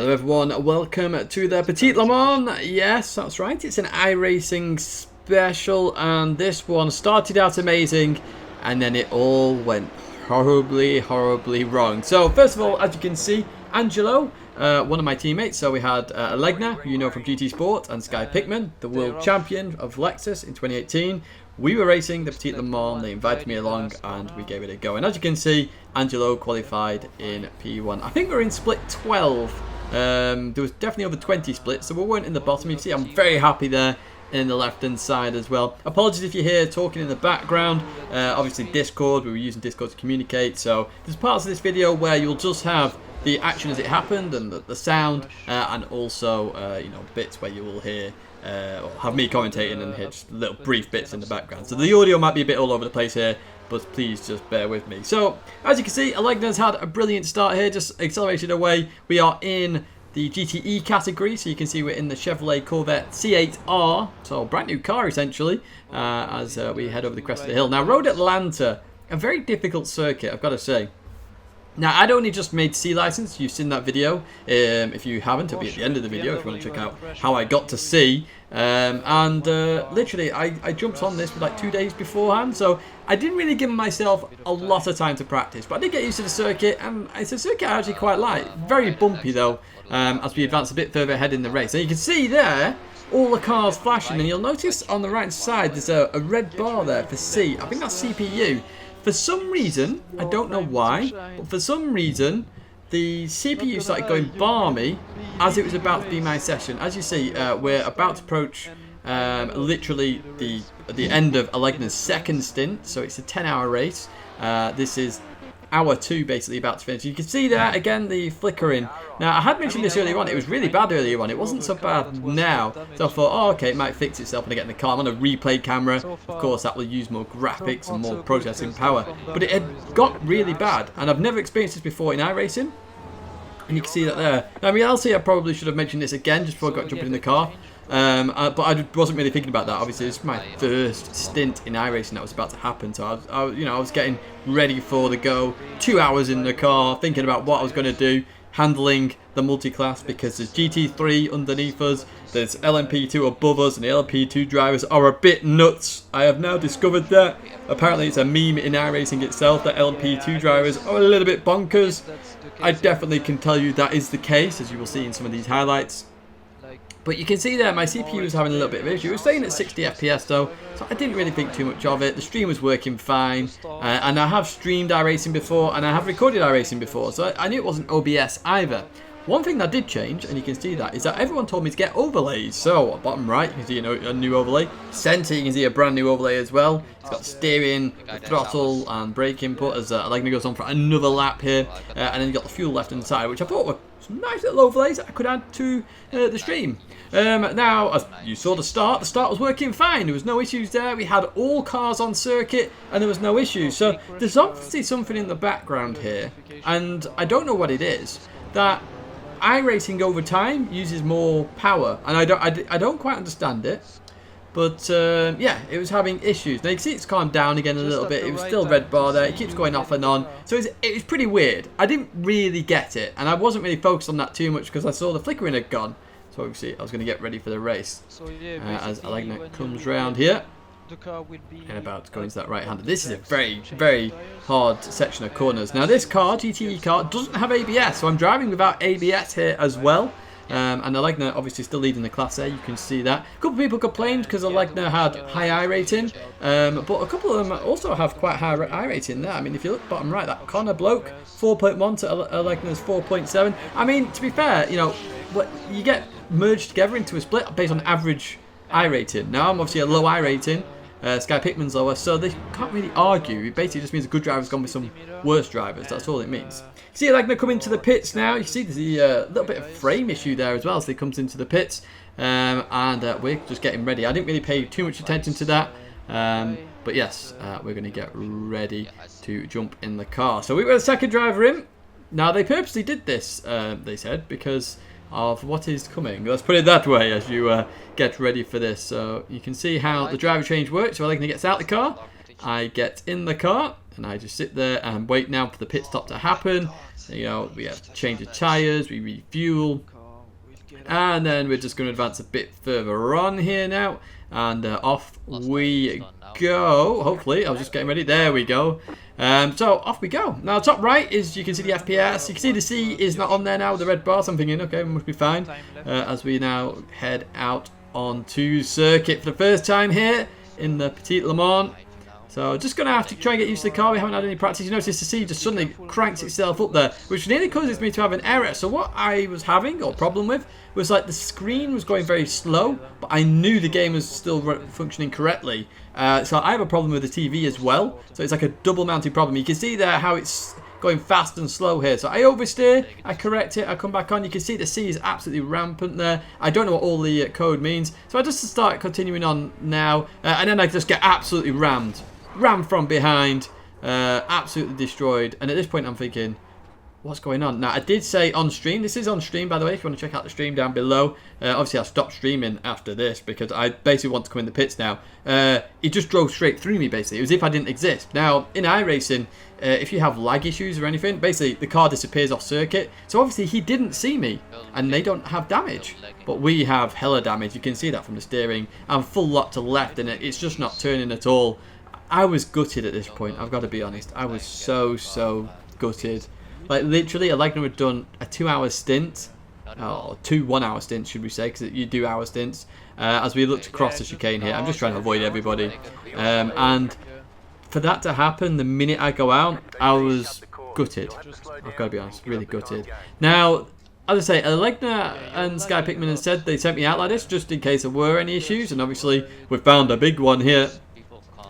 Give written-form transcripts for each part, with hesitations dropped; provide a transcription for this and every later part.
Hello everyone, welcome to the Petit Le Mans. Yes, that's right, it's an iRacing special, and this one started out amazing and then it all went horribly wrong. So first of all, as you can see, Angelo, one of my teammates, so we had Olegna, who you know from GT Sport, and Skypikmin, the world champion of Lexus in 2018. We were racing the Petit Le Mans, they invited me along and we gave it a go. And as you can see, Angelo qualified in P1. I think we were in split 12. There was definitely over 20 splits, so we weren't in the bottom. You see, I'm very happy there in the left-hand side as well. Apologies if you hear talking in the background. Obviously, Discord, we were using Discord to communicate. So there's parts of this video where you'll just have the action as it happened and the sound, and also you know, bits where you will hear or have me commentating and hear just little brief bits in the background. So the audio might be a bit all over the place here, but please just bear with me. So, as you can see, Olegna's had a brilliant start here, just accelerated away. We are in the GTE category, so you can see we're in the Chevrolet Corvette C8R, so a brand new car essentially, as we head over the crest of the hill. Now, Road Atlanta, a very difficult circuit, I've got to say. Now, I'd only just made C license. You've seen that video. If you haven't, it'll be at the end of the video if you want to check out how I got to C. Literally, I jumped on this like 2 days beforehand, so I didn't really give myself a lot of time to practice. But I did get used to the circuit, and it's a circuit I actually quite like. Very bumpy though, as we advance a bit further ahead in the race. And you can see there all the cars flashing, and you'll notice on the right side there's a red bar there for C. I think that's CPU. For some reason, I don't know why, but for some reason, the CPU started going balmy as it was about to be my session. As you see, we're about to approach literally the end of Olegna's second stint, so it's a 10-hour race. This is hour 2 basically about to finish. You can see there again the flickering. Now, I had mentioned this earlier on, it was really bad earlier on, it wasn't so bad now. So I thought, oh okay, it might fix itself when I get in the car. I'm on a replay camera, of course that will use more graphics and more processing power. But it had got really bad, and I've never experienced this before in iRacing. And you can see that there. Now in reality, I probably should have mentioned this again just before I got jumping in the car. But I wasn't really thinking about that. Obviously, it's my first stint in iRacing that was about to happen. So I was getting ready for the go. 2 hours in the car, thinking about what I was going to do, handling the Multiclass, because there's GT3 underneath us, there's LMP2 above us, and the LMP2 drivers are a bit nuts. I have now discovered that. Apparently, it's a meme in iRacing itself that LMP2 drivers are a little bit bonkers. I definitely can tell you that is the case, as you will see in some of these highlights. But you can see there my CPU was having a little bit of an issue. It was staying at 60 FPS though, so I didn't really think too much of it. The stream was working fine, and I have streamed iRacing before, and I have recorded iRacing before, so I knew it wasn't OBS either. One thing that did change, and you can see that, is that everyone told me to get overlays. So, bottom right, you can see a new overlay. Center, you can see a brand new overlay as well. It's got steering, throttle, and brake input as Olegna goes on for another lap here. And then you've got the fuel left hand side, which I thought were some nice little overlays that I could add to the stream. Now, as you saw the start was working fine. There was no issues there. We had all cars on circuit, and there was no issues. So, there's obviously something in the background here, and I don't know what it is, that iRacing over time uses more power, and I don't quite understand it, but yeah, it was having issues. Now you can see it's calmed down again a little bit. It was still red bar there. It keeps going off and on, so it was pretty weird. I didn't really get it, and I wasn't really focused on that too much because I saw the flickering had gone. So obviously I was going to get ready for the race as Olegna comes round here. And about to go into that right hander. This is a very hard section of corners. Now this car, GTE car, doesn't have ABS, so I'm driving without ABS here as well. And Olegna obviously still leading the class there, you can see that. A couple of people complained because Olegna had high I rating, but a couple of them also have quite high I rating there. I mean, if you look bottom right, that Connor bloke, 4.1 to Olegna's 4.7. I mean, to be fair, you know, you get merged together into a split based on average I rating. Now I'm obviously a low I rating. Skypikmin's lower, so they can't really argue. It basically just means a good driver's gone with some worse drivers. That's all it means. See Olegna coming to the pits now. You see there's a little bit of frame issue there as well as he comes into the pits. And we're just getting ready. I didn't really pay too much attention to that. But yes, we're going to get ready to jump in the car. So we were the second driver in. Now they purposely did this, they said, because of what is coming. Let's put it that way as you get ready for this. So you can see how the driver change works. So Olegna gets out the car, I get in the car, And I just sit there and wait now for the pit stop to happen. You know, we have to change the tyres, we refuel. And then we're just going to advance a bit further on here now. And off we go. Hopefully, I was just getting ready. There we go. So off we go. Now top right is, you can see the FPS. You can see the C is not on there now with the red bar. So I'm thinking, okay, we must be fine. As we now head out onto circuit for the first time here in the Petit Le Mans. So just going to have to try and get used to the car. We haven't had any practice. You notice the C just suddenly cranks itself up there, which nearly causes me to have an error. So what I was having, or problem with, was like the screen was going very slow, but I knew the game was still functioning correctly. So I have a problem with the TV as well. So it's like a double mounted problem. You can see there how it's going fast and slow here. So I oversteer, I correct it, I come back on. You can see the C is absolutely rampant there. I don't know what all the code means. So I just start continuing on now, and then I just get absolutely rammed from behind, absolutely destroyed. And at this point I'm thinking, what's going on? Now I did say on stream, this is on stream by the way, if you want to check out the stream down below. Obviously I stopped streaming after this because I basically want to come in the pits now. He just drove straight through me basically, it was as if I didn't exist. Now in iRacing, if you have lag issues or anything, basically the car disappears off circuit. So obviously he didn't see me and they don't have damage, but we have hella damage. You can see that from the steering. I'm full lock to left and it's just not turning at all. I was gutted at this point, I've got to be honest. I was so gutted. Like literally, Olegna had done a 2-hour stint, or 2 1-hour stints should we say, because you do hour stints. As we looked across the chicane here, I'm just trying to avoid everybody. And for that to happen, the minute I go out, I was gutted. I've got to be honest, really gutted. Now, as I say, Olegna and Skypikmin had said they sent me out like this just in case there were any issues, and obviously we found a big one here.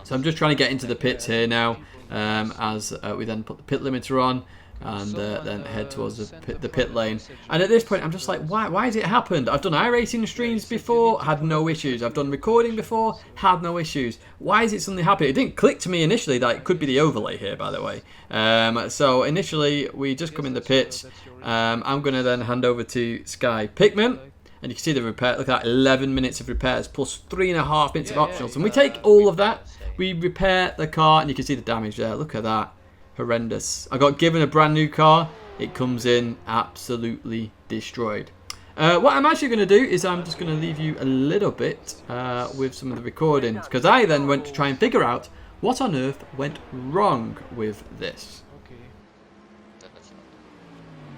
So I'm just trying to get into the pits here now, as we then put the pit limiter on and then head towards the pit lane. And at this point I'm just like, why has it happened? I've done iRacing streams before, had no issues. I've done recording before, had no issues. Why is it suddenly happening? It didn't click to me initially that it could be the overlay here, by the way. So initially we just come in the pits. I'm going to then hand over to Skypikmin. And you can see the repair, look at that, 11 minutes of repairs plus 3.5 minutes of optionals. And we take all of that, we repair the car, and you can see the damage there. Look at that. Horrendous. I got given a brand new car. It comes in absolutely destroyed. What I'm actually going to do is I'm just going to leave you a little bit with some of the recordings, because I then went to try and figure out what on earth went wrong with this.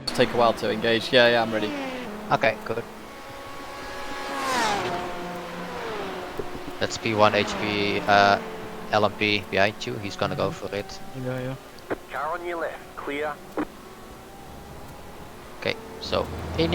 It'll take a while to engage. Yeah, I'm ready. Okay, good. That's P1 HP LMP behind you. He's gonna go for it. Yeah. Car on your left, clear. Okay, so in.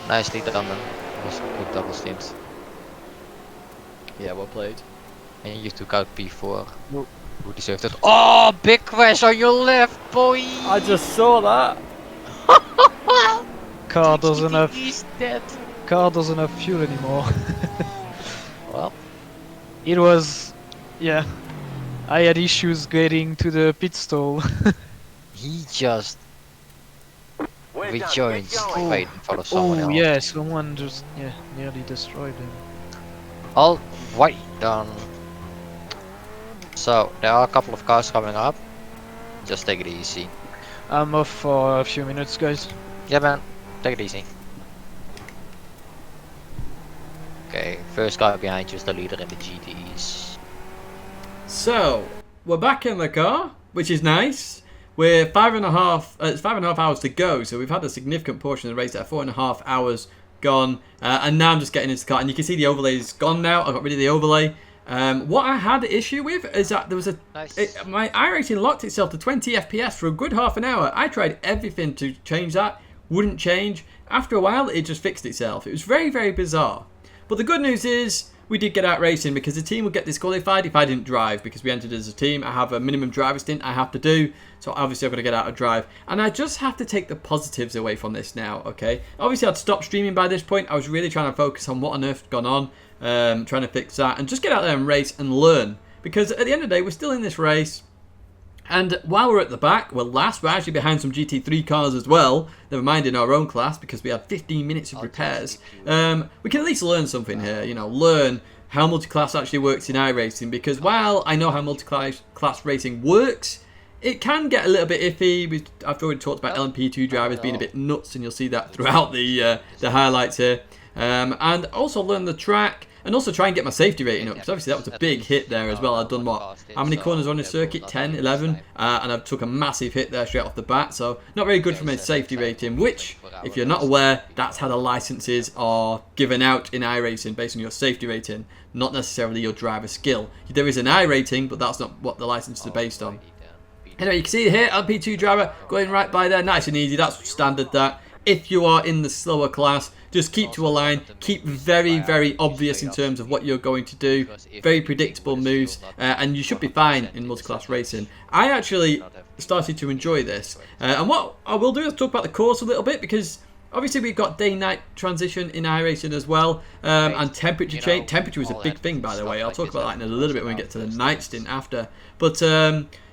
Nicely done, man. It was a good double stint. Yeah, well played. And you took out P4. Who deserved it? Oh, big crash on your left, boy! I just saw that. Car doesn't have. He's dead. Car doesn't have fuel anymore. Well, it was, yeah. I had issues getting to the pit stall. he just rejoined right in front of someone else. Yeah, someone just nearly destroyed him. All right, done. So there are a couple of cars coming up. Just take it easy. I'm off for a few minutes, guys. Yeah, man. Take it easy. Okay, first car behind you is the leader in the GTs. So we're back in the car, which is nice. We're 5.5. It's 5.5 hours to go, so we've had a significant portion of the race there. 4.5 hours gone, and now I'm just getting into the car, and you can see the overlay's gone now. I got rid of the overlay. What I had an issue with is that there was my iRacing locked itself to 20 FPS for a good half an hour. I tried everything to change that, wouldn't change. After a while, it just fixed itself. It was very, very bizarre. But the good news is we did get out racing, because the team would get disqualified if I didn't drive, because we entered as a team. I have a minimum driver stint I have to do, so obviously I've got to get out of drive. And I just have to take the positives away from this now, okay? Obviously I'd stopped streaming by this point. I was really trying to focus on what on earth had gone on, trying to fix that, and just get out there and race and learn. Because at the end of the day, we're still in this race. And while we're at the back, we're last. We're actually behind some GT3 cars as well. Never mind in our own class because we had 15 minutes of repairs. We can at least learn something here. You know, learn how multiclass actually works in iRacing. Because while I know how multiclass racing works, it can get a little bit iffy. I've already talked about LMP2 drivers being a bit nuts, and you'll see that throughout the highlights here. And also learn the track. And also try and get my safety rating up, because obviously that was a big hit there as well. I've done what? How many corners on the circuit? 10, 11? And I've took a massive hit there straight off the bat. So not very good from a safety rating, which, if you're not aware, that's how the licenses are given out in iRacing, based on your safety rating, not necessarily your driver skill. There is an I rating, but that's not what the licenses are based on. Anyway, you can see here, LP2 driver going right by there. Nice and easy. That's standard that. If you are in the slower class, just keep to a line, keep very, very obvious in terms of what you're going to do, very predictable moves, and you should be fine in multiclass racing. I actually started to enjoy this, and what I will do is talk about the course a little bit, because obviously we've got day-night transition in iRacing as well, and temperature change. Temperature was a big thing, by the way. I'll talk about that in a little bit when we get to the night stint after. But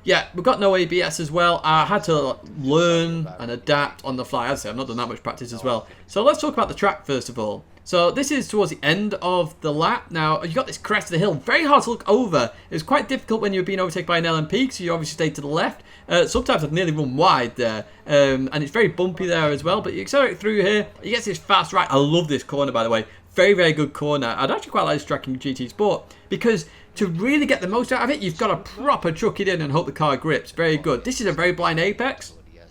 yeah, we've got no ABS as well. I had to learn and adapt on the fly. As I say, I've not done that much practice as well. So let's talk about the track first of all. So this is towards the end of the lap. Now, you've got this crest of the hill. Very hard to look over. It's quite difficult when you're being overtaken by an LMP, so you obviously stay to the left. Sometimes I've nearly run wide there. And it's very bumpy there as well. But you accelerate through here. You get this fast right. I love this corner, by the way. Very, very good corner. I'd actually quite like this track in GT Sport, because to really get the most out of it, you've got to proper chuck it in and hope the car grips. Very good. This is a very blind apex. You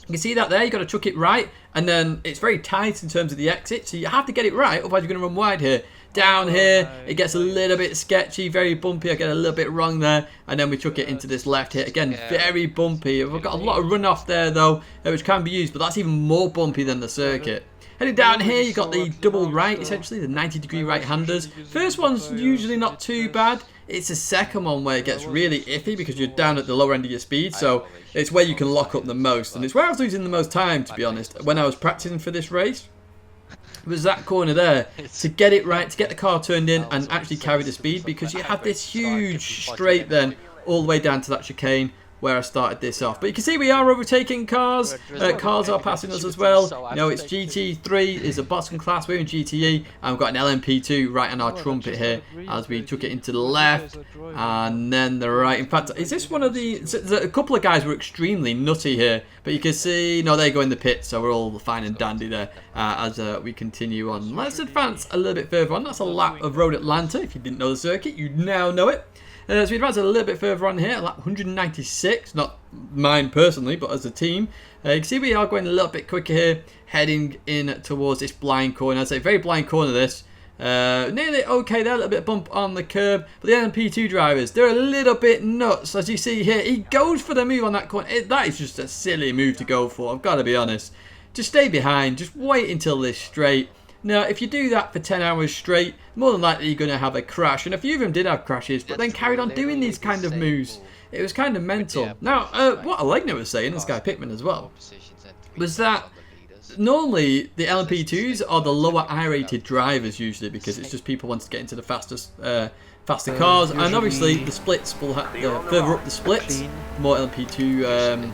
can see that there. You've got to chuck it right, and then it's very tight in terms of the exit, so you have to get it right, otherwise you're going to run wide here. Down here, it gets a little bit sketchy, very bumpy. I get a little bit wrong there, and then we chuck it into this left hit. Again, very bumpy. We've got a lot of runoff there, though, which can be used, but that's even more bumpy than the circuit. Heading down here, you've got the double right, essentially, the 90-degree right-handers. First one's usually not too bad. It's the second one where it gets really iffy, because you're down at the lower end of your speed, so it's where you can lock up the most. And it's where I was losing the most time, to be honest, when I was practicing for this race. It was that corner there, to get it right, to get the car turned in and actually carry the speed, because you have this huge straight then all the way down to that chicane where I started this off. But you can see we are overtaking cars. Cars are passing us as well. You know, it's GT3 is a bottom class. We're in GTE, and we've got an LMP2 right on our trumpet here as we took it into the left and then the right. In fact, is this one of the... A couple of guys were extremely nutty here, but you can see... No, they go in the pit, so we're all fine and dandy there as we continue on. Let's advance a little bit further on. That's a lap of Road Atlanta. If you didn't know the circuit, you now know it. So we advance a little bit further on here, lap 196, not mine personally, but as a team. You can see we are going a little bit quicker here, heading in towards this blind corner. I'd say very blind corner this. Nearly okay there, a little bit bump on the curb. But the LMP2 drivers, they're a little bit nuts. As you see here, he goes for the move on that corner. That is just a silly move to go for, I've got to be honest. Just stay behind, just wait until this straight. Now, if you do that for 10 hours straight, more than likely you're going to have a crash. And a few of them did have crashes, but then carried on doing these kind of moves. It was kind of mental. Now, what Olegna was saying, and Skypikmin as well, was that normally the LMP2s are the lower I-rated drivers usually, because it's just people wanting to get into the faster cars. And obviously the splits will have, further up the splits, more LMP2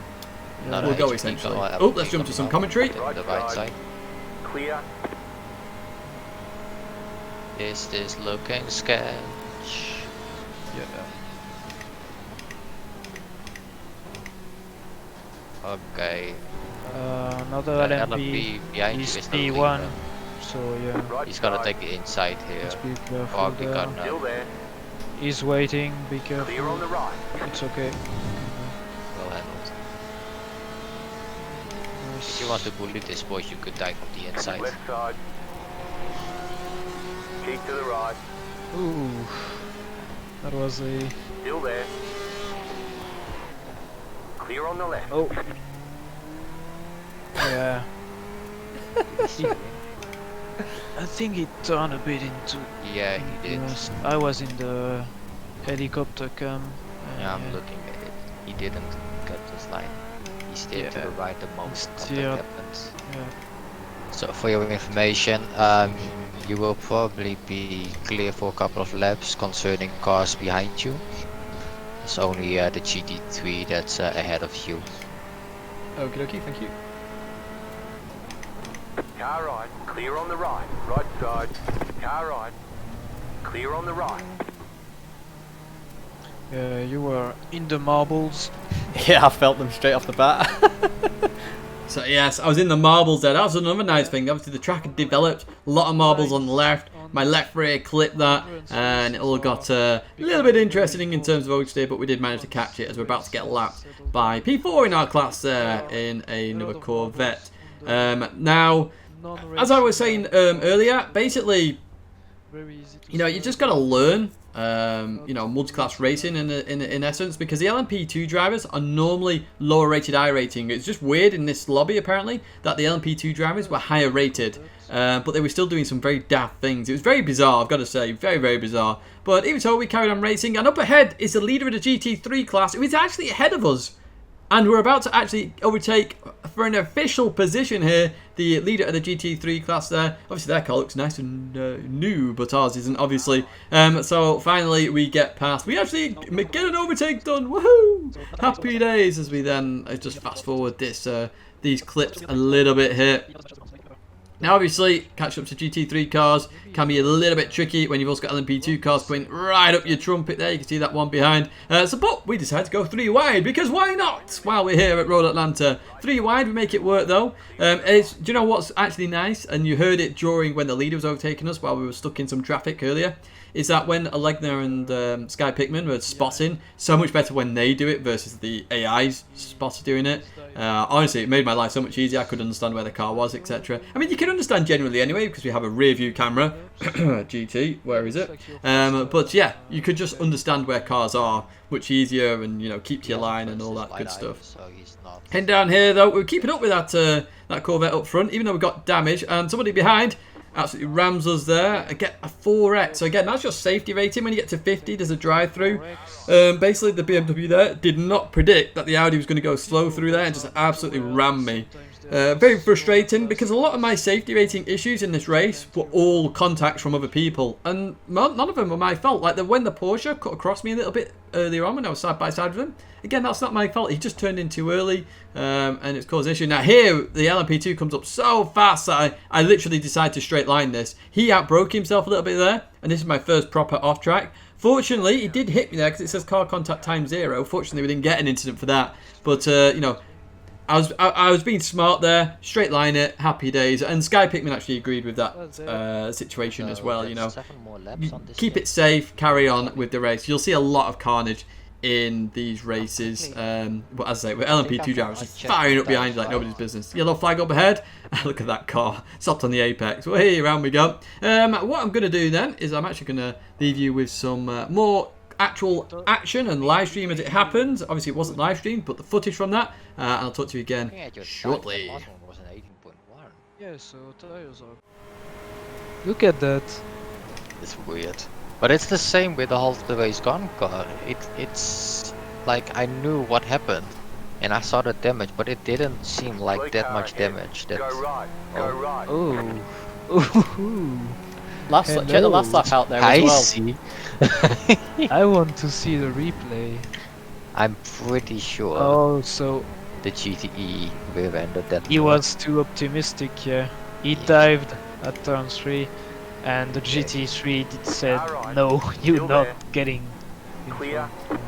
will go essentially. Oh, let's jump to some commentary. The right side. Clear. Is this looking sketch? Yeah. Okay. Another LMP behind is you is P1, so yeah. He's gonna take the inside here. Let's be careful Or there. Still there. He's waiting, be Clear on careful. the right. It's okay. Well handled. Nice. If you want to bully this boys, you could die from the inside. Left side. Keep to the right. Ooh, that was a... Still there. Clear on the left. Oh. Yeah. I think he turned a bit into... Yeah, he did. Yes, I was in the helicopter cam. Yeah, I'm looking at it. He didn't get this line. He steered to the right the most contact happens. Yeah. So for your information, you will probably be clear for a couple of laps concerning cars behind you. It's only the GT3 that's ahead of you. Okie dokie, thank you. Car right. Clear on the right. Right side. Car right. Clear on the right. You were in the marbles. Yeah, I felt them straight off the bat. So yes, I was in the marbles there. That was another nice thing. Obviously the track had developed. A lot of marbles on the left. My left rear clipped that, and it all got a little bit interesting in terms of oversteer, but we did manage to catch it as we're about to get lapped by P4 in our class there in another Corvette. Now, as I was saying earlier, basically, you know, you just got to learn, you know, multi-class racing in essence, because the LMP2 drivers are normally lower rated iRacing. It's just weird in this lobby, apparently, that the LMP2 drivers were higher rated, but they were still doing some very daft things. It was very bizarre, I've got to say, very, very bizarre. But even so, we carried on racing, and up ahead is the leader of the GT3 class, who is actually ahead of us. And we're about to actually overtake, for an official position here, the leader of the GT3 class there. Obviously their car looks nice and new, but ours isn't, obviously. So finally we get past. We actually get an overtake done. Woohoo! Happy days as we then just fast forward these clips a little bit here. Now obviously, catch up to GT3 cars can be a little bit tricky when you've also got LMP2 cars going right up your trumpet there. You can see that one behind. But we decided to go 3 wide, because why not? While we're here at Road Atlanta. 3 wide, we make it work though. Do you know what's actually nice? And you heard it during when the leader was overtaking us while we were stuck in some traffic earlier. Is that when Olegna and Skypikmin were spotting, so much better when they do it versus the AI's spotter doing it. Honestly, it made my life so much easier. I could understand where the car was, etc. I mean, you can understand generally anyway, because we have a rear view camera. GT, where is it? But yeah, you could just understand where cars are much easier, and you know, keep to your line and all that good stuff. Heading down here though, we're keeping up with that Corvette up front, even though we got damage, and somebody behind absolutely rams us there. I get a 4x. So again, that's your safety rating. When you get to 50, there's a drive-through. Basically, the BMW there did not predict that the Audi was going to go slow through there and just absolutely ram me. Very frustrating, because a lot of my safety rating issues in this race were all contacts from other people, and none of them were my fault. Like when the Porsche cut across me a little bit earlier on when I was side by side with him, again, that's not my fault. He just turned in too early, and it's caused an issue. Now here, the LMP2 comes up so fast that I literally decided to straight line this. He outbroke himself a little bit there, and this is my first proper off track. Fortunately, he did hit me there because it says car contact time 0. Fortunately, we didn't get an incident for that, but you know, I was being smart there, straight line it, happy days, and Skypikmin actually agreed with that situation as well. You know, keep it safe, carry on with the race. You'll see a lot of carnage in these races, but as I say, with LMP2 drivers just firing up behind you like nobody's business. Yellow flag up ahead. Look at that car, stopped on the apex. Well, hey, around we go. What I'm going to do then is I'm actually going to leave you with some more actual action and live stream as it happens. Obviously it wasn't live streamed, but the footage from that, and I'll talk to you again shortly. Yeah, so tires are... Look at that. It's weird. But it's the same with the whole the race gone car. It's like I knew what happened and I saw the damage, but it didn't seem like that much damage. That... Go right. Go right. Ooh. Check the last lap out there as well. I see. I want to see the replay. I'm pretty sure Oh, so the GTE rear-ended that. he was too optimistic, yeah. He dived at turn 3, and the GT3 said, no, you're not getting in Clear. front.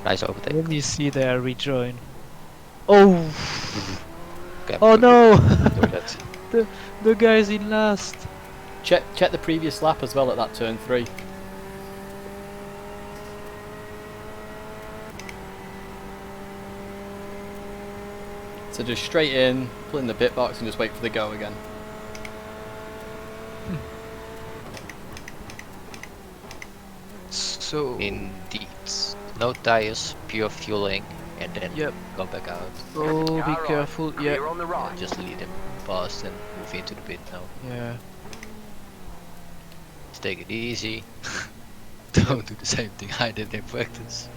Nice overtake. Then you see there rejoin. Oh! Okay, Oh no! do that. the guy's in last. Check the previous lap as well at that turn 3. So just straight in, pull in the pit box and just wait for the go again. So... Indeed. No tires, pure fueling, and then Yep. go back out. Oh, Car be right. careful, Clear yeah. on the right. Just lead him past and move into the pit now. Yeah. Just take it easy. Don't do the same thing I did in practice.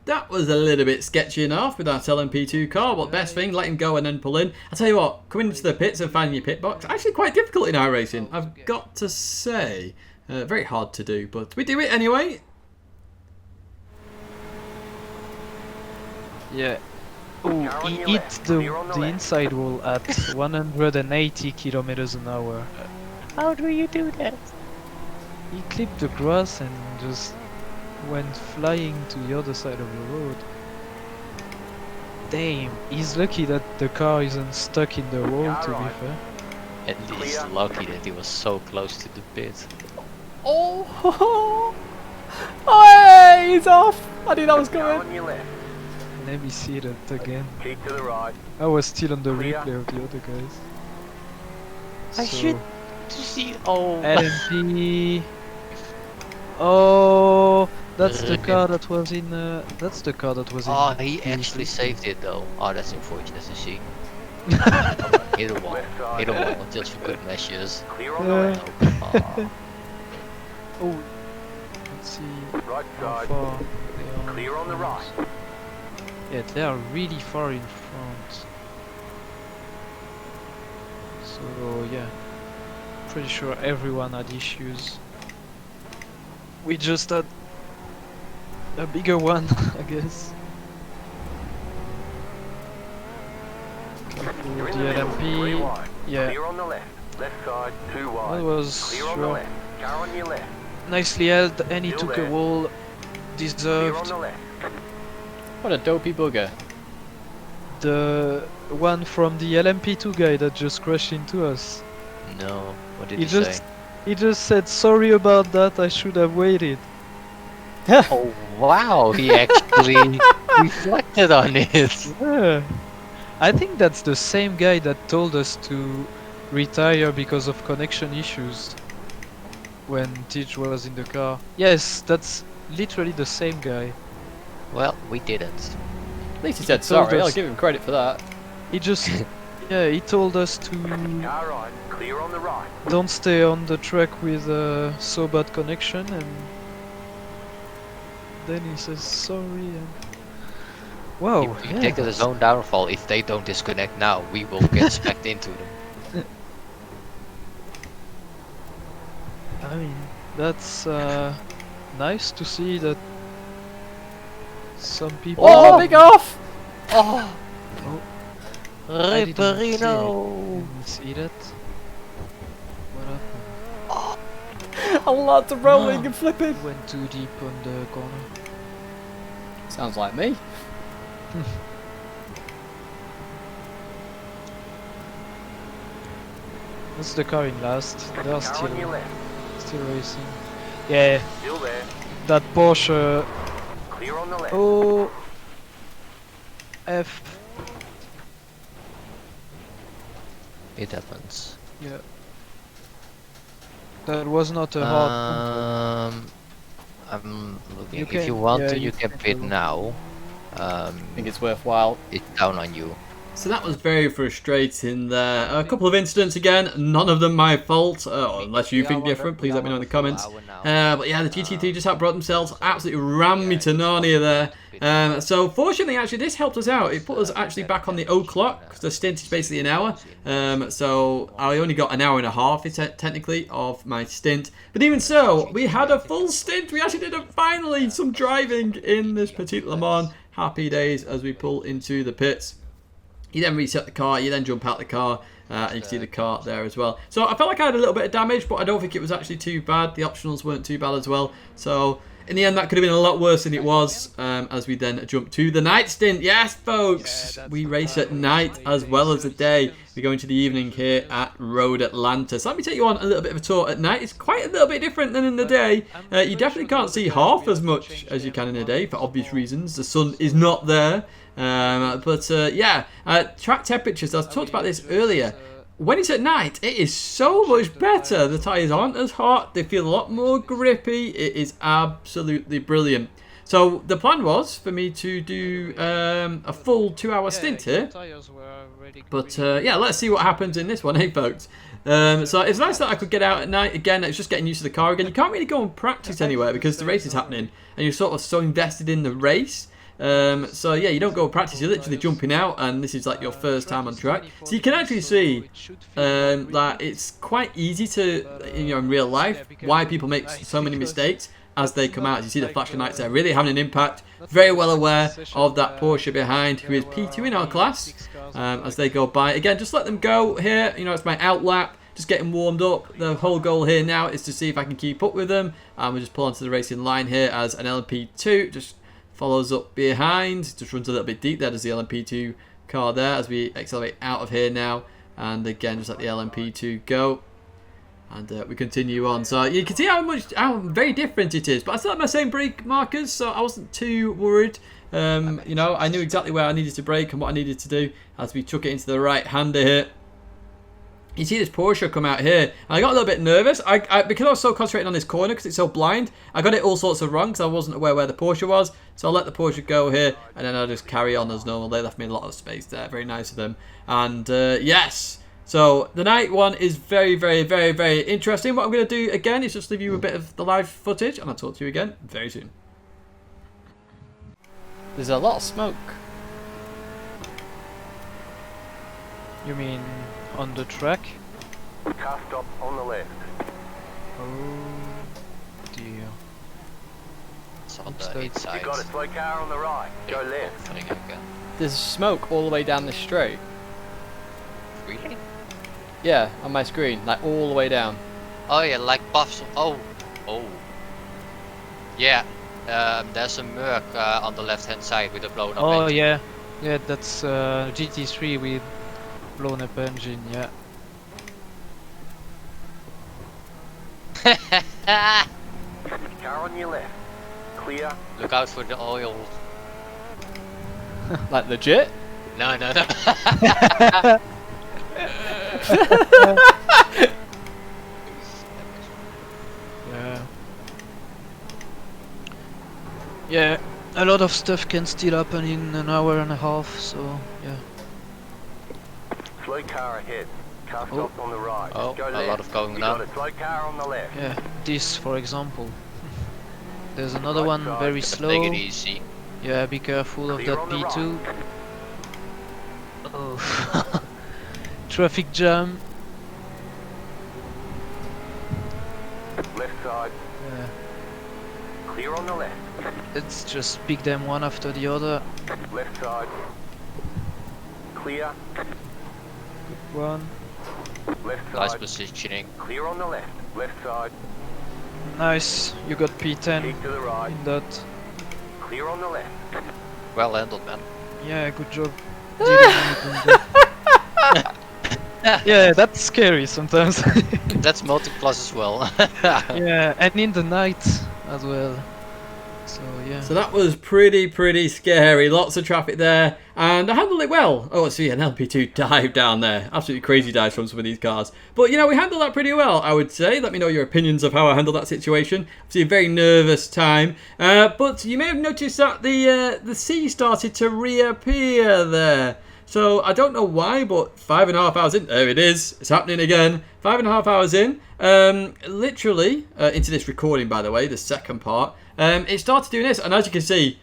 That was a little bit sketchy enough with that LMP2 car, but best thing, let him go and then pull in. I tell you what, coming into the pits and finding your pit box, actually quite difficult in iRacing, I've got to say. Very hard to do, but we do it anyway. Yeah. Oh, Car on he your hit left, clear on the the left. inside wall at 180 kilometers an hour. How do you do that? He clipped the grass and just went flying to the other side of the road. Damn, he's lucky that the car isn't stuck in the wall, to be fair. At least lucky that he was so close to the pit. Oh, oh, hey, he's off. I knew that was Car coming. on your left. Let me see that again. Keep to the right. I was still on the Clear. replay of the other guys. I should see. Oh, LMP. Oh, that's the car that was in. That's the car that was in. oh, he actually saved it though. Oh, that's unfortunate to see. Hit a wall. Hit a wall just for good measures. Clear on the Yeah. left. Oh, Oh, let's see Right how side. far they are. Clear on the right. Yeah, they are really far in front. So yeah, pretty sure everyone had issues. We just had a bigger one, I guess. Careful You're with in the the middle. 3 LMP. wide. Yeah, Clear on the left. Left side. 2 that wide. was Clear on the sure. left. Car on your left. Nicely held, and he Still took there. a wall. Clear on Deserved. the left. What a dopey bugger. The one from the LMP2 guy that just crashed into us. no. What did He he just say? he just said sorry about that, I should have waited. Oh wow, he actually reflected on it. Yeah. I think that's the same guy that told us to retire because of connection issues when Tidge was in the car. Yes, that's literally the same guy. Well, we didn't. At least he said told sorry. I'll us- give him credit for that. He just yeah, he told us to Car right. Clear on the right. don't stay on the track with so bad connection, and then he says sorry and wow, He predicted his own downfall. If they don't disconnect now, we will get smacked into them. I mean, that's nice to see that some people. Oh, big off! Oh, I didn't see it. Ripperino! Didn't see that. What happened? A lot of rolling and flipping. Went too deep on the corner. Sounds like me. That's the car in last. They're Car on your left. still racing. Yeah, Still there. that Porsche. Clear on the left. Oh, F. It happens. Yeah. That was not a hard. I'm looking. You If can- you want yeah, to, you you can can bid follow. now. I think it's worthwhile. It's down on you. So that was very frustrating there. A couple of incidents again, none of them my fault, unless you think different, please let me know in the comments. But yeah, the GT3 just outbrought themselves, absolutely rammed me to Narnia there. So fortunately, actually, this helped us out. It put us actually back on the o'clock, 'cause the stint is basically an hour. So I only got an hour and a half, technically, of my stint. But even so, we had a full stint. We actually did finally some driving in this Petit Le Mans. Happy days as we pull into the pits. You then reset the car, you then jump out the car, and you can see the car there as well. So I felt like I had a little bit of damage, but I don't think it was actually too bad. The optionals weren't too bad as well. So in the end, that could have been a lot worse than it was, as we then jump to the night stint. Yes, folks, we race at night as well as the day. We go into the evening here at Road Atlanta. So let me take you on a little bit of a tour at night. It's quite a little bit different than in the day. You definitely can't see half as much as you can in the day for obvious reasons. The sun is not there. Track temperatures, I talked about this earlier. When it's at night, it is so much better. The tyres aren't as hot, they feel a lot more grippy. It is absolutely brilliant. So the plan was for me to do a full 2-hour stint here. But yeah, let's see what happens in this one, hey folks. So it's nice that I could get out at night. Again, it's just getting used to the car again. You can't really go and practice anywhere because the race is happening and you're sort of so invested in the race. So yeah, you don't go practice, you're literally jumping out and this is like your first time on track. So you can actually see that it's quite easy to, in real life, why people make so many mistakes as they come out. As you see the flashing lights there really having an impact very well aware of that Porsche behind, who is P2 in our class, as they go by. Again, just let them go here. You know, it's my out lap. Just getting warmed up. The whole goal here now is to see if I can keep up with them. And we'll just pull onto the racing line here as an LMP2 just follows up behind. Just runs a little bit deep there. There's the LMP2 car there as we accelerate out of here now. And again, just let the LMP2 go. And we continue on. So you can see how very different it is. But I still have my same brake markers, so I wasn't too worried. You know, I knew exactly where I needed to brake and what I needed to do as we chuck it into the right-hander here. You see this Porsche come out here, and I got a little bit nervous. Because I was so concentrating on this corner because it's so blind, I got it all sorts of wrong because I wasn't aware where the Porsche was. So I'll let the Porsche go here, and then I'll just carry on as normal. They left me a lot of space there. Very nice of them. And yes, so the night one is very, very, very, very interesting. What I'm going to do again is just leave you a bit of the live footage, and I'll talk to you again very soon. There's a lot of smoke. You mean on the track? Car stop on the left. Oh dear. It's on Oops, the that's- inside. You got a slow car on the right. Go left. Opening again. There's smoke all the way down the straight. Really? Yeah, on my screen, like all the way down. Oh yeah, like buffs. Oh. Yeah. There's a Merc on the left-hand side with a blown-up Oh engine. yeah, yeah. That's GT3 with blown up engine. Yeah. Car on your left. Clear. Look out for the oil. Like legit? No. Yeah. Yeah. A lot of stuff can still happen in an hour and a half. So yeah. Slow car ahead. Car Oh. stopped on the right. Oh, Go a left. lot of going You got on. a slow car on the left. Yeah. This, for example. There's another Right one side. very Take slow. it easy. Yeah, be careful of Clear that on the P2. right. Oh. Traffic jam. Left side. Yeah. Clear on the left. Let's just pick them one after the other. Left side. Clear. One. Left Nice side. positioning. Clear on the left. Left side. Nice. You got P10 Keep to the right. in that. Clear on the left. Well handled, man. Yeah, good job. Didn't anything there. Yeah, that's scary sometimes. That's Multiclass as well. Yeah, and in the night as well. So yeah. So that was pretty scary. Lots of traffic there, and I handled it well. Oh, see, an LP2 dive down there. Absolutely crazy dives from some of these cars. But, you know, we handled that pretty well, I would say. Let me know your opinions of how I handled that situation. Obviously, a very nervous time. But you may have noticed that the sea started to reappear there. So, I don't know why, but 5.5 hours in, there it is. It's happening again. 5.5 hours in, literally, into this recording, by the way, the second part. It started doing this, and as you can see,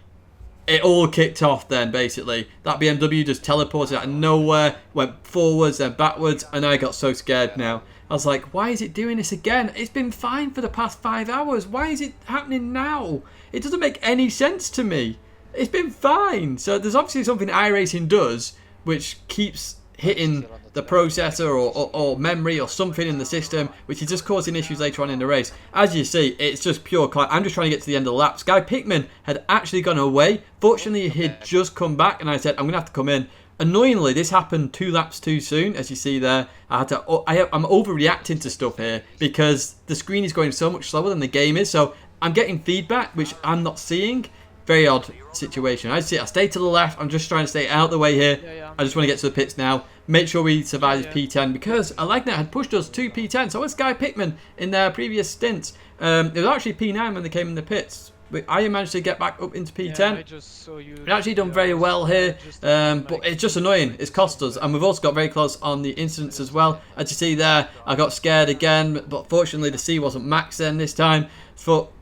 it all kicked off then, basically. That BMW just teleported out of nowhere, went forwards, then backwards, and I got so scared now. I was like, why is it doing this again? It's been fine for the past 5 hours. Why is it happening now? It doesn't make any sense to me. It's been fine. So there's obviously something iRacing does, which keeps hitting the processor or memory or something in the system, which is just causing issues later on in the race. As you see, it's just pure I'm just trying to get to the end of the lap. Skypikmin had actually gone away. Fortunately, he had just come back, and I said, I'm going to have to come in. Annoyingly, this happened 2 laps too soon, as you see there. I'm overreacting to stuff here because the screen is going so much slower than the game is, so I'm getting feedback, which I'm not seeing. Very odd situation. I stay to the left. I'm just trying to stay out of the way here. I just want to get to the pits now. Make sure we survive this P10 because Olegna had pushed us to P10. So was Skypikmin in their previous stints. It was actually P9 when they came in the pits. But I managed to get back up into P10. We've actually done very well here, but it's just annoying. It's cost us, and we've also got very close on the incidents as well. As you see there, I got scared again, but fortunately the C wasn't max then this time.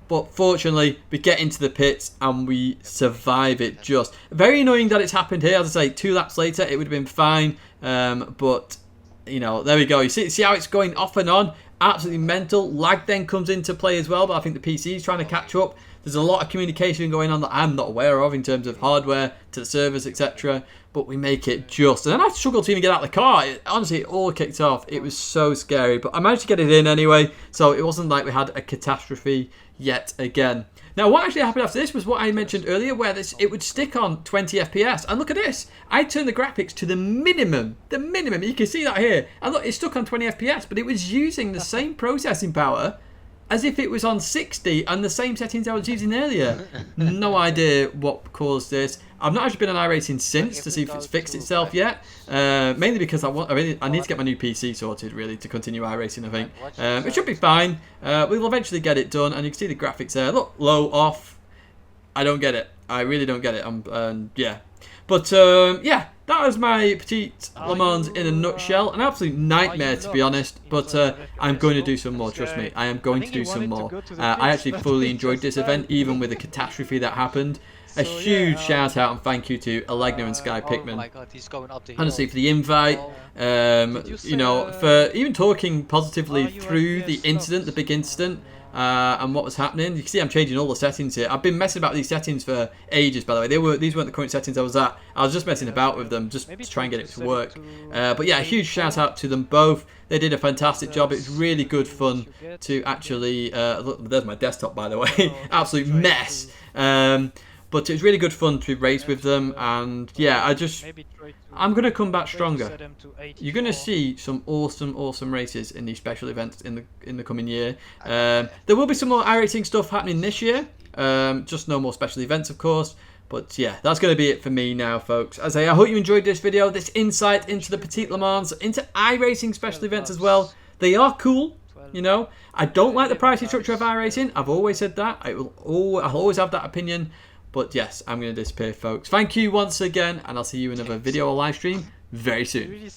But fortunately, we get into the pits and we survive it just. Very annoying that it's happened here. As I say, 2 laps later, it would have been fine. But, you know, there we go. You see how it's going off and on? Absolutely mental. Lag then comes into play as well, but I think the PC is trying to catch up. There's a lot of communication going on that I'm not aware of in terms of hardware to the servers, etc. But we make it just. And then I struggled to even get out of the car. Honestly, it all kicked off. It was so scary. But I managed to get it in anyway. So it wasn't like we had a catastrophe yet again. Now, what actually happened after this was what I mentioned earlier, where it would stick on 20 FPS. And look at this. I turned the graphics to the minimum. The minimum. You can see that here. And look, it's stuck on 20 FPS, but it was using the same processing power as if it was on 60 and the same settings I was using earlier. No idea what caused this. I've not actually been on iRacing since to see if it's fixed itself yet. Mainly because I need to get my new PC sorted really to continue iRacing. I think it should be fine. We'll eventually get it done, and you can see the graphics there. Look, low, off. I don't get it. I really don't get it. Yeah, but yeah. That was my Petit Le Mans in a nutshell. An absolute nightmare, to be honest. But I'm going to do some more, trust me. I am going to do some more. I actually fully enjoyed this event, even with the catastrophe that happened. A huge shout out and thank you to Olegna and Skypikmin. Oh my god, he's going up the hill. Honestly, for the invite, you know, for even talking positively through the incident, the big incident. And what was happening. You can see I'm changing all the settings here. I've been messing about these settings for ages, by the way. These weren't the current settings I was at. I was just messing about with them, just to try and get it to work. But yeah, a huge shout out to them both. They did a fantastic job. It was really good fun to actually... look, there's my desktop, by the way. Absolute mess. But it was really good fun to race with them, and yeah, I'm going to come back stronger. You're going to see some awesome races in these special events in the coming year. There will be some more iRacing stuff happening this year, just no more special events, of course. But yeah, that's going to be it for me now, folks. As I say, I hope you enjoyed this video, this insight into the Petit Le Mans, into iRacing special events as well. They are cool. You know, I don't like the pricing structure of iRacing. I've always said that. I'll always have that opinion. But yes, I'm going to disappear, folks. Thank you once again, and I'll see you in another video or live stream very soon.